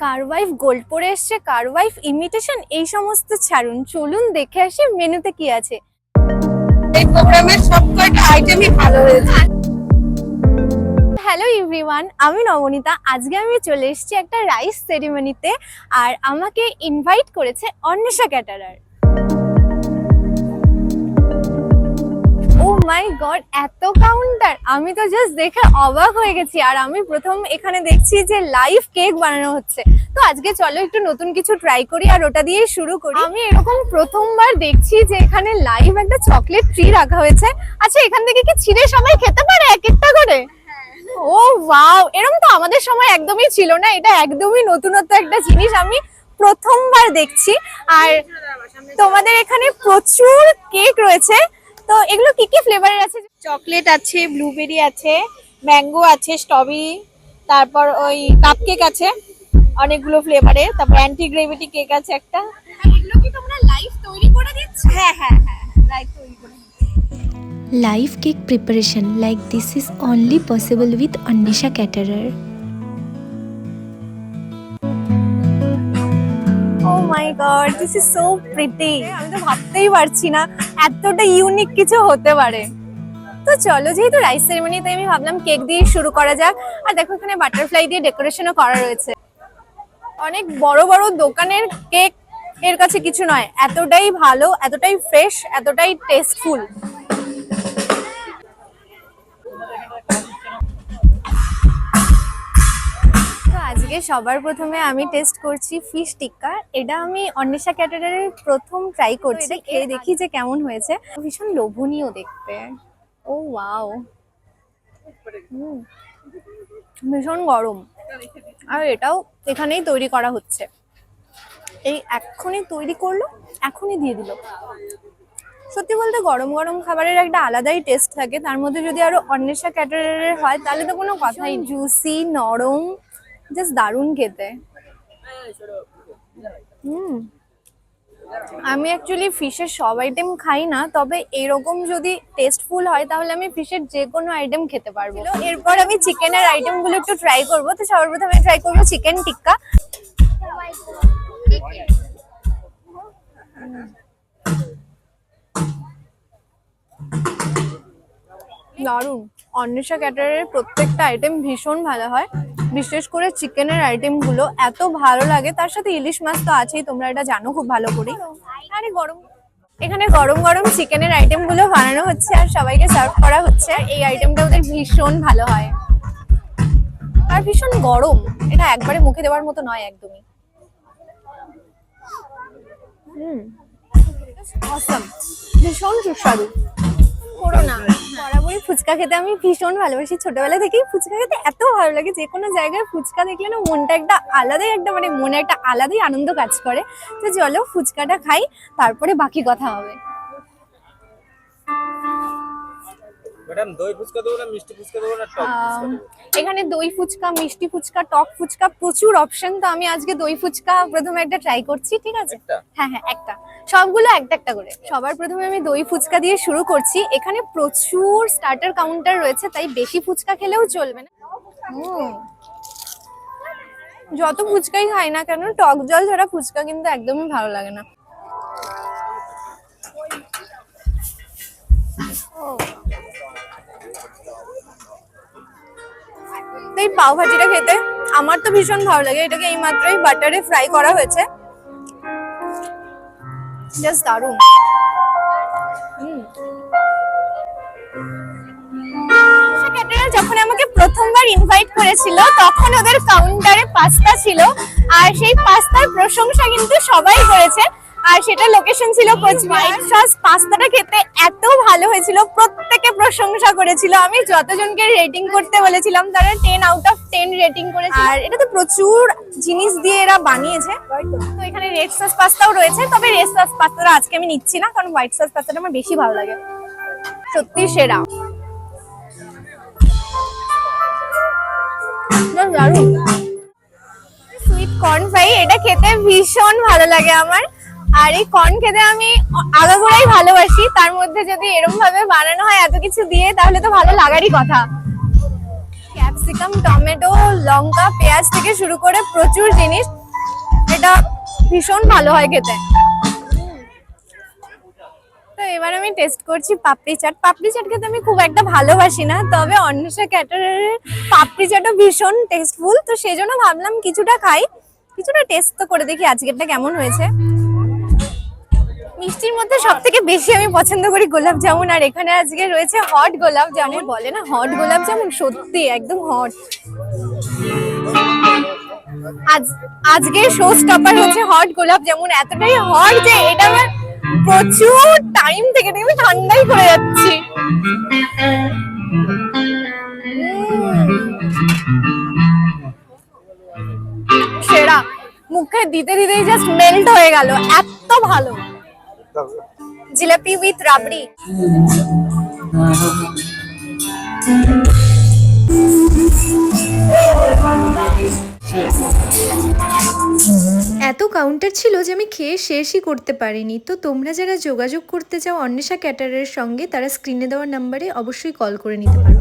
কারওয়াইফ gold পরে এসছে, কারওয়াইফ imitation এই সমস্ত ছাড়ুন, চলুন দেখে আসি মেনুতে কি আছে। এই প্রোগ্রামের সবকটা আইটেমই ভালো হয়েছে। হ্যালো এভরিওয়ান, আমি নবনীতা। আজকে আমি চলে এসেছি একটা রাইস সেরিমনিতে, আর আমাকে ইনভাইট করেছে অন্বেষা ক্যাটারার। ও মাই গড, এত কাউন্টার! আমি তো জাস্ট দেখে অবাক হয়ে গেছি। আর আমি প্রথম এখানে দেখছি যে লাইভ কেক বানানো হচ্ছে। তো আজকে চলো একটু নতুন কিছু ট্রাই করি আর ওটা দিয়ে শুরু করি। আমি এরকম প্রথমবার দেখছি যে এখানে লাইভ একটা চকলেট ট্রি রাখা হয়েছে। আচ্ছা, এখান থেকে কি ছিঁড়ে সবাই খেতে পারে এক একটা করে? ও ওয়াও, এরকম তো আমাদের সময় একদমই ছিল না। এটা একদমই নতুনত্ব একটা জিনিস, আমি প্রথমবার দেখছি। আর তোমাদের এখানে প্রচুর কেক রয়েছে, তো এগুলো কি কি ফ্লেভারের আছে? চকলেট আছে, ব্লুবেরি আছে, ম্যাঙ্গো আছে, স্ট্রবেরি, তারপর ওই কাপকেক আছে অনেকগুলো ফ্লেভারে, তারপর অ্যান্টি গ্রেভিটি কেক আছে একটা। এগুলো কি তোমরা লাইভ তৈরি করে দিচ্ছ? হ্যাঁ হ্যাঁ হ্যাঁ, লাইভ তৈরি করে। Live cake preparation like this is only possible with Anwesha Caterer. Oh my god, this is so pretty. আমি তো ভাবতেই পারছি না এতটা ইউনিক কিছু হতে পারে। তো চলো, যেহেতু রাইস সেরেমনি, তাই আমি ভাবলাম কেক দিয়ে শুরু করা যাক। আর দেখো, এখানে বাটারফ্লাই দিয়ে ডেকোরেশনও করা রয়েছে। অনেক বড় বড় দোকানের কেক এর কাছে কিছু নয়, এতটাই ভালো, এতটাই ফ্রেশ, এতটাই টেস্টফুল। আজকে সবার প্রথমে আমি টেস্ট করছি ফিশ টিক্কা। এটা আমি অন্বেষা ক্যাটারারের প্রথম ট্রাই করছি, খেয়ে দেখি যে কেমন হয়েছে। ভীষণ লোভনীয় দেখতে। ও ওয়াও, ভীষণ গরম। আর এটাও এখানেই তৈরি করা হচ্ছে, এই এক্ষুনি তৈরি করলো, এখনই দিয়ে দিল। সত্যি বলতে গরম গরম খাবারের একটা আলাদাই টেস্ট থাকে, তার মধ্যে যদি আরো অন্বেষা ক্যাটারারের হয় তাহলে তো কোনো কথাই। জুসি, নরম, জাস্ট দারুণ খেতে। আমি অ্যাকচুয়ালি ফিশের সব আইটেম খাই না, তবে এরকম যদি টেস্টফুল হয় তাহলে আমি ফিশের যে কোনো আইটেম খেতে পারবো। এরপর আমি চিকেনের আইটেমগুলো একটু ট্রাই করবো। তো সবার প্রথমে ট্রাই করবো চিকেন টিক্কা। দারুণ। অন্বেষা ক্যাটারারের প্রত্যেকটা আইটেম ভীষণ ভালো হয়, বিশেষ করে চিকেনের আইটেমগুলো এত ভালো লাগে। তার সাথে ইলিশ মাছ তো আছেই, তোমরা এটা জানো খুব ভালো করে। আরে গরম, এখানে গরম গরম চিকেনের আইটেমগুলো বানানো হচ্ছে আর সবাইকে সার্ভ করা হচ্ছে। এই আইটেমটা ওদের ভীষণ ভালো হয় আর ভীষণ গরম, এটা একবারে মুখে দেওয়ার মতো নয় একদমই। অসাম, ভীষণ সুস্বাদু। বরাবরই ফুচকা খেতে আমি ভীষণ ভালোবাসি, ছোটবেলা থেকেই ফুচকা খেতে এত ভালো লাগে। যে কোনো জায়গায় ফুচকা দেখলে না মনটা একটা আলাদাই, একটা মানে মনে একটা আলাদাই আনন্দ কাজ করে। তো চলো ফুচকাটা খাই, তারপরে বাকি কথা হবে। ম্যাডাম, দই ফুচকা দেবো না মিষ্টি ফুচকা দেবো না টক ফুচকা দেবো? এখানে দই ফুচকা, মিষ্টি ফুচকা, টক ফুচকা, প্রচুর অপশন। তো আমি আজকে দই ফুচকা প্রথমে একটা ট্রাই করছি, ঠিক আছে? হ্যাঁ হ্যাঁ, একটা, সবগুলো একটা একটা করে। সবার প্রথমে আমি দই ফুচকা দিয়ে শুরু করছি। এখানে প্রচুর স্টার্টার কাউন্টার রয়েছে, তাই বেশি ফুচকা খেলেও চলবে না। যত ফুচকাই খাই না কেন, টক জল ছাড়া ফুচকা কিন্তু একদমই ভালো লাগে না। এই পাও ভাজিটা খেতে আমার তো ভীষণ ভালো লাগে। এটাকে এই মাত্রই বাটারে ফ্রাই করা হয়েছে, জাস্ট দারুণ। যখন আমাকে প্রথমবার ইনভাইট করেছিল তখন ওদের কাউন্টারে পাস্তা ছিল, আর সেই পাস্তার প্রশংসা কিন্তু সবাই করেছে। আর সেটা লোকেশন ছিল কোচবিহার। সস পাস্তাটা খেতে এত ভালো হয়েছিল, প্রত্যেকে প্রশংসা করেছিল। আমি যতজনকে রেটিং করতে বলেছিলাম তারা 10 আউট অফ 10 রেটিং করেছে। আর এটা তো প্রচুর জিনিস দিয়ে এরা বানিয়েছে। তো এখানে রেড সস পাস্তাও রয়েছে, তবে রেড সস পাস্তাটা আজকে আমি নিচ্ছি না, কারণ হোয়াইট সস পাস্তাটা আমার বেশি ভালো লাগে। সত্যি সেরা, সুইট কর্ন ফ্রাই, এটা খেতে ভীষণ ভালো লাগে আমার। আর এই কর্ন খেতে আমি আগাগোড়াই ভালোবাসি, তার মধ্যে যদি এরকম ভাবে বানানো হয় এত কিছু দিয়ে, তাহলে তো ভালো লাগারই কথা। ক্যাপসিকাম একদম টমেটো, লঙ্কা, পেঁয়াজ থেকে শুরু করে প্রচুর জিনিস। এটা ভীষণ ভালো হয় খেতে। তো এবার আমি টেস্ট করছি পাপড়ি চাট। পাপড়ি চাট খেতে আমি খুব একটা ভালোবাসি না, তবে অন্বেষা ক্যাটারারের পাপড়ি চাটও ভীষণ টেস্টফুল। তো সেই জন্য ভাবলাম কিছুটা খাই, কিছুটা টেস্ট তো করে দেখি আজকেরটা কেমন হয়েছে। মিষ্টির মধ্যে সব থেকে বেশি আমি পছন্দ করি গোলাপ জামুন, আর এখানে আজকে রয়েছে হট গোলাপ জামুন। বলে না হট গোলাপ জামুন, সত্যি একদম হট। আজকে শো স্টপার হচ্ছে হট গোলাপ জামুন। এতটাই হট যে এটা আমার প্রচুর টাইম থেকে আমি ঠান্ডাই করে যাচ্ছি। সেরা, মুখে দিতে দিতেই জাস্ট মেল্ট হয়ে গেল, এত ভালো। জিলাপি উইথ রাবড়ি। এত কাউন্টার ছিল যে আমি খেয়ে শেষই করতে পারিনি। তো তোমরা যারা যোগাযোগ করতে চাও অন্বেষা ক্যাটারারের সঙ্গে, তারা স্ক্রিনে দেওয়া নাম্বারে অবশ্যই কল করে নিতে পারো।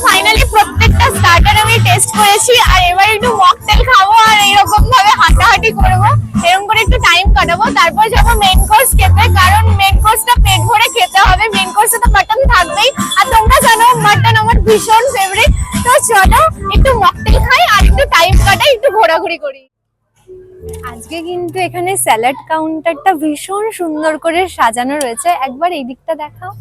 ফাইনালি প্রত্যেকটা স্টার্টার আমি টেস্ট করেছি, আর এবার একটু মকটেল খাবো আর এরকম ভাবে হাঁটাহাঁটি করবো, এরকম করে একটু টাইম কাটাবো। তারপর যাবো মেন কোর্স খেতে, কারণ মেন কোর্সটা পেট ভরে খেতে হবে। মেন কোর্সে তো মাটন থাকবেই, আর তোমরা জানো মাটন আমার ভীষণ ফেভারিট। তো চলো একটু মকটেল খাই আর একটু টাইম কাটাই, একটু ঘোরাঘুরি করি। আজকে কিন্তু এখানে স্যালাড কাউন্টারটা ভীষণ সুন্দর করে সাজানো রয়েছে, একবার এই দিকটা দেখাও।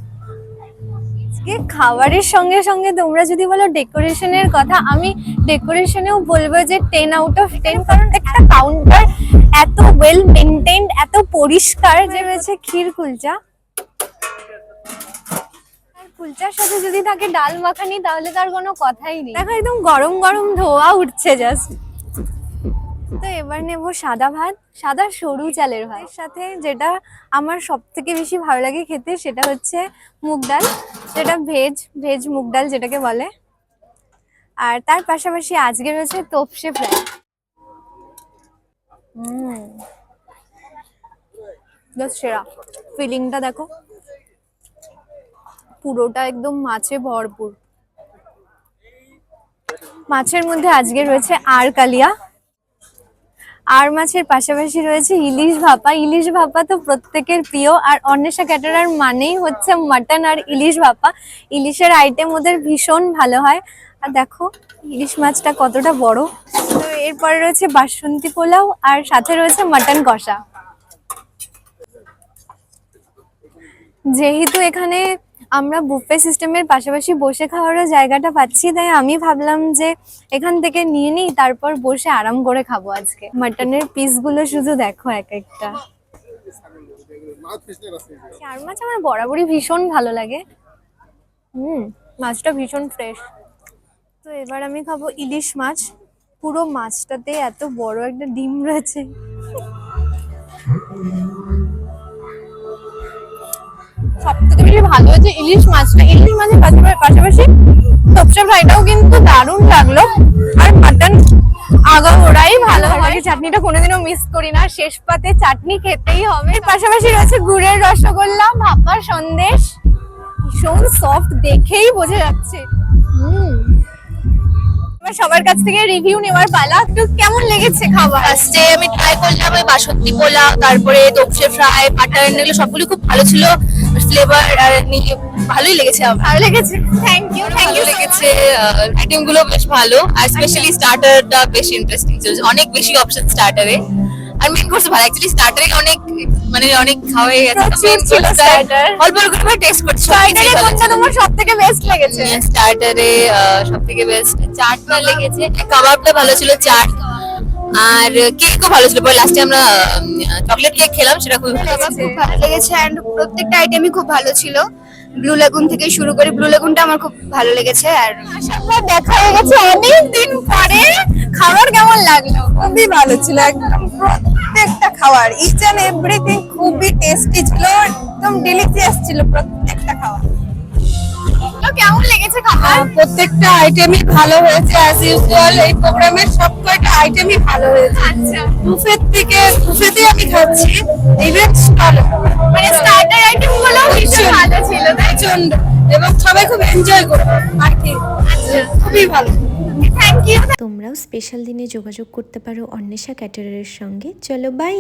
খাবারের সঙ্গে সঙ্গে তোমরা যদি বলো ডেকোরেশনের কথা, আমি ডেকোরেশনেও বলবো যে 10 আউট অফ 10, কারণ একটা কাউন্টার এত ওয়েল মেনটেন্ড, এত পরিষ্কার। যে রয়েছে ক্ষীর কুলচা, কুলচার সাথে যদি থাকে ডাল মাখানি, তাহলে তার কোনো কথাই নেই। দেখো একদম গরম গরম ধোয়া উঠছে জাস্ট। তো এবার নেব সাদা ভাত, সাদা সরু চালের ভাত। সাথে যেটা আমার সব থেকে বেশি ভালো লাগে খেতে, সেটা হচ্ছে মুগ ডাল, যেটা ভেজ মুগ ডাল যেটাকে বলে। আর তার পাশাপাশি আজকে রয়েছে তোপসে ফ্রাই। সেরা ফিলিংটা দেখো, পুরোটা একদম মাছে ভরপুর। মাছের মধ্যে আজকে রয়েছে আর কালিয়া, আর মাছের পাশাপাশি রয়েছে ইলিশ ভাপা। ইলিশ ভাপা তো প্রত্যেকের প্রিয়, আর অন্বেষা ক্যাটারার মানেই হচ্ছে মাটন আর ইলিশ ভাপা। ইলিশের আইটেম ওদের ভীষণ ভালো হয়। আর দেখো ইলিশ মাছটা কতটা বড়। তো এরপরে রয়েছে বাসন্তী পোলাও, আর সাথে রয়েছে মাটন কষা। যেহেতু এখানে আমরা বুফে সিস্টেমের পাশাপাশি বসে খাওয়ারও জায়গাটা পাচ্ছি, তাই আমি ভাবলাম যে এখান থেকে নিয়ে নিই, তারপর বসে আরাম করে খাবো। আজকে মাটনের পিসগুলো শুধু দেখো এক একটা। চার মাছ আমার বরাবরই ভীষণ ভালো লাগে। মাছটা ভীষণ ফ্রেশ। তো এবার আমি খাবো ইলিশ মাছ। পুরো মাছটাতে এত বড় একটা ডিম রয়েছে। সব থেকে বেশি ভালো হয়েছে ইলিশ মাছটা। ইলিশ মাছের পাশাপাশি তোপসে ফ্রাইটাও কিন্তু দারুণ লাগলো, আর মাটন আগাগোড়াই ভালো লাগে। চাটনিটা কোনোদিনও মিস করি না, শেষ পাতে চাটনি খেতেই হবে। পাশাপাশি রয়েছে গুড়ের রসগোল্লা, ভাপা সন্দেশ, ভীষণ সফট, দেখেই বোঝা যাচ্ছে। এবার সবার কাছ থেকে রিভিউ নেওয়ার পালা। তো কেমন লেগেছে খাবার? ফার্স্টে আমি ট্রাই করলাম ওই বাসন্তী পোলাও, তারপরে তোপসে ফ্রাই, মাটন, এগুলো সবগুলো খুব ভালো ছিল। ফ্লেভার আর ভালোই লেগেছে আমার। ভালো লেগেছে, থ্যাংক ইউ লেগেছে। আইটেম গুলো বেশ ভালো, আর স্পেশালি স্টার্টারটা বেশ ইন্টারেস্টিং ছিল, অনেক বেশি অপশন স্টার্টারে। আর মেন কোর্স ভালো, অ্যাকচুয়ালি স্টার্টারে অনেক খাওয়া হয়ে গেছে। অল্প অল্প করে টেস্ট করছি। স্টার্টারে কোনটা তোমার সবথেকে বেস্ট লেগেছে? স্টার্টারে সবথেকে বেস্ট চাটটা লেগেছে, কাবাবটা ভালো ছিল, চাট আর কেকও ভালো ছিল। পরে লাস্টে আমরা চকলেট কেক খেলাম, সেটা খুবই ভালো ছিল। খুব ভালো লেগেছে, এন্ড প্রত্যেকটা আইটেমই খুব ভালো ছিল। ব্লু লেগুন থেকে শুরু করে, ব্লু লেগুনটা আমার খুব ভালো লেগেছে। আর আশাকবার দেখা হয়ে গেছে অনেক দিন পরে। খাবার কেমন লাগলো? খুবই ভালো ছিল, একদম প্রত্যেকটা খাবার ইচ এন্ড এভরিথিং খুবই টেস্টি ছিল, একদম ডিলিশিয়াস ছিল প্রত্যেকটা খাবার। তো কেমন লেগেছে খাবার? প্রত্যেকটা আইটেমই ভালো হয়েছে, অ্যাজ ইউজুয়াল এই প্রোগ্রামের সবকটা আইটেমই ভালো হয়েছে। আচ্ছা, বুফেতে আমি খাচ্ছি, ইভেন স্টল মানে স্টার্টার আইটেম গুলো ভীষণ ভালো ছিল, তাই? এবং সবাই খুব এনজয় করবে আর কি। খুবই ভালো। Thank you. তোমরাও স্পেশাল দিনে যোগাযোগ করতে পারো অন্বেষা ক্যাটারারের সঙ্গে। চলো বাই।